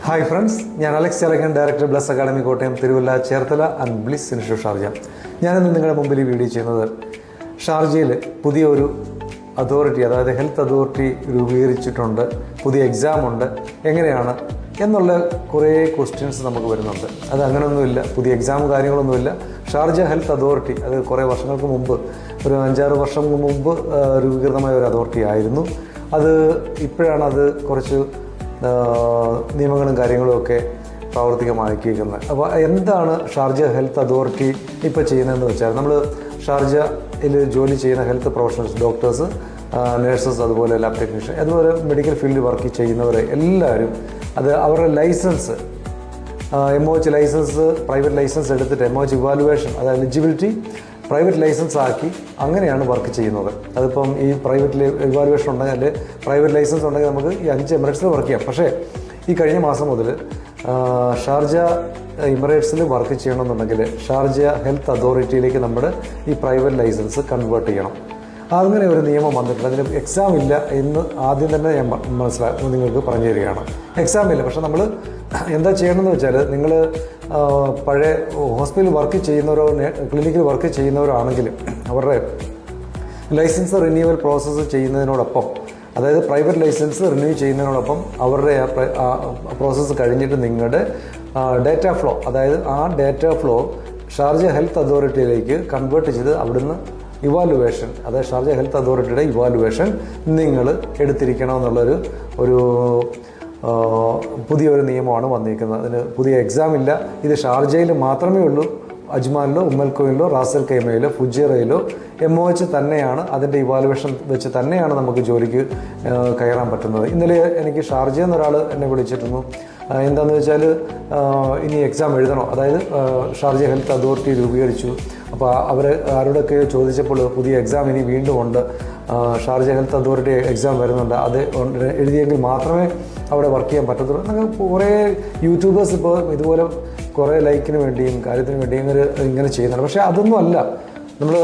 Hi friends, ഞാൻ Alex Chalakkan, director Bliss academy Kottayam, Thiruvalla, Cherthala and Bliss institute Sharjah. ഞാനിന്ന് നിങ്ങളുടെ മുമ്പിൽ ഈ വീഡിയോ ചെയ്യുന്നത് ഷാർജയിൽ പുതിയ ഒരു അതോറിറ്റി, അതായത് ഹെൽത്ത് അതോറിറ്റി രൂപീകരിച്ചിട്ടുണ്ട്, പുതിയ എക്സാം ഉണ്ട്, എങ്ങനെയാണ് എന്നുള്ള കുറേ ക്വസ്റ്റ്യൻസ് നമുക്ക് വരുന്നുണ്ട്. അത് അങ്ങനെയൊന്നുമില്ല, പുതിയ എക്സാം കാര്യങ്ങളൊന്നുമില്ല. ഷാർജ ഹെൽത്ത് അതോറിറ്റി അത് കുറേ വർഷങ്ങൾക്ക് മുമ്പ്, ഒരു 5-6 വർഷം മുമ്പ് രൂപീകൃതമായ ഒരു അതോറിറ്റി ആയിരുന്നു. അത് ഇപ്പോഴാണ് അത് കുറച്ച് നിയമങ്ങളും കാര്യങ്ങളും ഒക്കെ പ്രാവർത്തികമാക്കിയിരിക്കുന്നത്. അപ്പോൾ എന്താണ് ഷാർജ ഹെൽത്ത് അതോറിറ്റി ഇപ്പോൾ ചെയ്യുന്നതെന്ന് വെച്ചാൽ, നമ്മൾ ഷാർജയിൽ ജോലി ചെയ്യുന്ന ഹെൽത്ത് പ്രൊഫഷണൽസ്, ഡോക്ടേഴ്സ്, നേഴ്സസ്, അതുപോലെ ലാബ് ടെക്നീഷ്യൻ, അതുപോലെ മെഡിക്കൽ ഫീൽഡിൽ വർക്ക് ചെയ്യുന്നവരെ എല്ലാവരും അത് അവരുടെ licence, MOH licence, private licence എടുത്തിട്ട് MOH ഇവാലുവേഷൻ, അത് എലിജിബിലിറ്റി പ്രൈവറ്റ് ലൈസൻസ് ആക്കി അങ്ങനെയാണ് വർക്ക് ചെയ്യുന്നത്. അതിപ്പം ഈ പ്രൈവറ്റ് ഇവാലുവേഷൻ ഉണ്ടെങ്കിൽ, പ്രൈവറ്റ് ലൈസൻസ് ഉണ്ടെങ്കിൽ നമുക്ക് ഈ 5 എമിറേറ്റ്സിൽ വർക്ക് ചെയ്യാം. പക്ഷേ ഈ കഴിഞ്ഞ മാസം മുതൽ ഷാർജ എമിറേറ്റ്സിൽ വർക്ക് ചെയ്യണമെന്നുണ്ടെങ്കിൽ ഷാർജ ഹെൽത്ത് അതോറിറ്റിയിലേക്ക് നമ്മുടെ ഈ പ്രൈവറ്റ് ലൈസൻസ് കൺവേർട്ട് ചെയ്യണം. അങ്ങനെ ഒരു നിയമം വന്നിട്ടുണ്ട്. അതിന് എക്സാം ഇല്ല എന്ന് ആദ്യം തന്നെ ഞാൻ നിങ്ങൾക്ക് പറഞ്ഞു തരികയാണ്. എക്സാം ഇല്ല, പക്ഷെ നമ്മൾ എന്താ ചെയ്യണമെന്ന് വെച്ചാൽ, നിങ്ങൾ പഴയ ഹോസ്പിറ്റലിൽ വർക്ക് ചെയ്യുന്നവരോ ക്ലിനിക്കിൽ വർക്ക് ചെയ്യുന്നവരോ ആണെങ്കിൽ അവരുടെ ലൈസൻസ് റിന്യൂവൽ പ്രോസസ്സ് ചെയ്യുന്നതിനോടൊപ്പം, അതായത് പ്രൈവറ്റ് ലൈസൻസ് റിന്യൂ ചെയ്യുന്നതിനോടൊപ്പം അവരുടെ ആ പ്രോസസ്സ് കഴിഞ്ഞിട്ട് നിങ്ങളുടെ ഡേറ്റ ഫ്ലോ, അതായത് ആ ഡേറ്റ ഫ്ലോ ഷാർജ ഹെൽത്ത് അതോറിറ്റിയിലേക്ക് കൺവേർട്ട് ചെയ്ത് അവിടുന്ന് ഇവാലുവേഷൻ, അതായത് ഷാർജ ഹെൽത്ത് അതോറിറ്റിയുടെ ഇവാലുവേഷൻ നിങ്ങൾ എടുത്തിരിക്കണമെന്നുള്ളൊരു പുതിയൊരു നിയമമാണ് വന്നിരിക്കുന്നത്. അതിന് പുതിയ എക്സാം ഇല്ല. ഇത് ഷാർജയിൽ മാത്രമേ ഉള്ളൂ. അജ്മാനിലോ, ഉമ്മൽക്കോയിലോ, റാസൽ കൈമയിലോ, ഫുജേറയിലോ MOH തന്നെയാണ്, അതിൻ്റെ ഇവാലുവേഷൻ വെച്ച് തന്നെയാണ് നമുക്ക് ജോലിക്ക് കയറാൻ പറ്റുന്നത്. ഇന്നലെ എനിക്ക് ഷാർജയിൽ നിന്ന് ഒരാൾ എന്നെ വിളിച്ചിരുന്നു. എന്താണെന്ന് വെച്ചാൽ, ഇനി എക്സാം എഴുതണോ, അതായത് ഷാർജ ഹെൽത്ത് അതോറിറ്റി രൂപീകരിച്ചു, അപ്പോൾ അവർ ആരോടൊക്കെ ചോദിച്ചപ്പോൾ പുതിയ എക്സാം ഇനി വീണ്ടും ഉണ്ട്, ഷാർജ ഹെൽത്ത് അതോറിറ്റി എക്സാം വരുന്നുണ്ട്, അത് എഴുതിയെങ്കിൽ മാത്രമേ അവിടെ വർക്ക് ചെയ്യാൻ പറ്റത്തുള്ളൂ. അങ്ങനെ കുറേ യൂട്യൂബേഴ്സ് ഇപ്പോൾ ഇതുപോലെ കുറേ ലൈക്കിന് വേണ്ടിയും കാര്യത്തിന് വേണ്ടിയും ഇങ്ങനെ ചെയ്യുന്നുണ്ട്. പക്ഷേ അതൊന്നും അല്ല. നമ്മൾ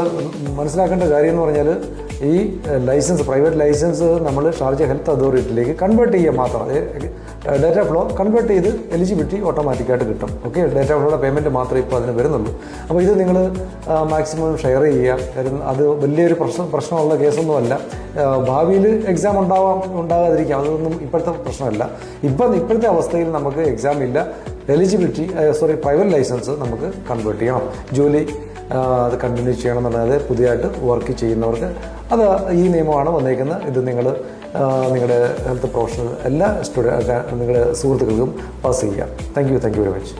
മനസ്സിലാക്കേണ്ട കാര്യം എന്ന് പറഞ്ഞാൽ, ഈ ലൈസൻസ്, പ്രൈവറ്റ് ലൈസൻസ് നമ്മൾ ഷാർജ ഹെൽത്ത് അതോറിറ്റിയിലേക്ക് കൺവേർട്ട് ചെയ്യുക മാത്രം. ഡേറ്റ ഫ്ലോ കൺവേർട്ട് ചെയ്ത് എലിജിബിലിറ്റി ഓട്ടോമാറ്റിക്കായിട്ട് കിട്ടും. ഓക്കെ, ഡേറ്റ ഫ്ലോയുടെ പേയ്മെൻറ്റ് മാത്രമേ ഇപ്പോൾ അതിന് വരുന്നുള്ളൂ. അപ്പോൾ ഇത് നിങ്ങൾ മാക്സിമം ഷെയർ ചെയ്യുക. കാര്യം അത് വലിയൊരു പ്രശ്നമുള്ള കേസൊന്നുമല്ല. ഭാവിയിൽ എക്സാം ഉണ്ടാകാതിരിക്കാം, അതൊന്നും ഇപ്പോഴത്തെ പ്രശ്നമല്ല. ഇപ്പോഴത്തെ അവസ്ഥയിൽ നമുക്ക് എക്സാം ഇല്ല, എലിജിബിലിറ്റി പ്രൈവറ്റ് ലൈസൻസ് നമുക്ക് കൺവേർട്ട് ചെയ്യണം. ജോലി അത് കണ്ടിന്യൂ ചെയ്യണം എന്നുള്ളത് പുതിയതായിട്ട് വർക്ക് ചെയ്യുന്നവർക്ക് അത് ഈ നിയമമാണ് വന്നേക്കുന്നത്. ഇത് നിങ്ങൾ നിങ്ങളുടെ ഹെൽത്ത് പ്രൊഫഷണൽ എല്ലാ നിങ്ങളുടെ സുഹൃത്തുക്കൾക്കും പാസ് ചെയ്യുക. Thank you very much.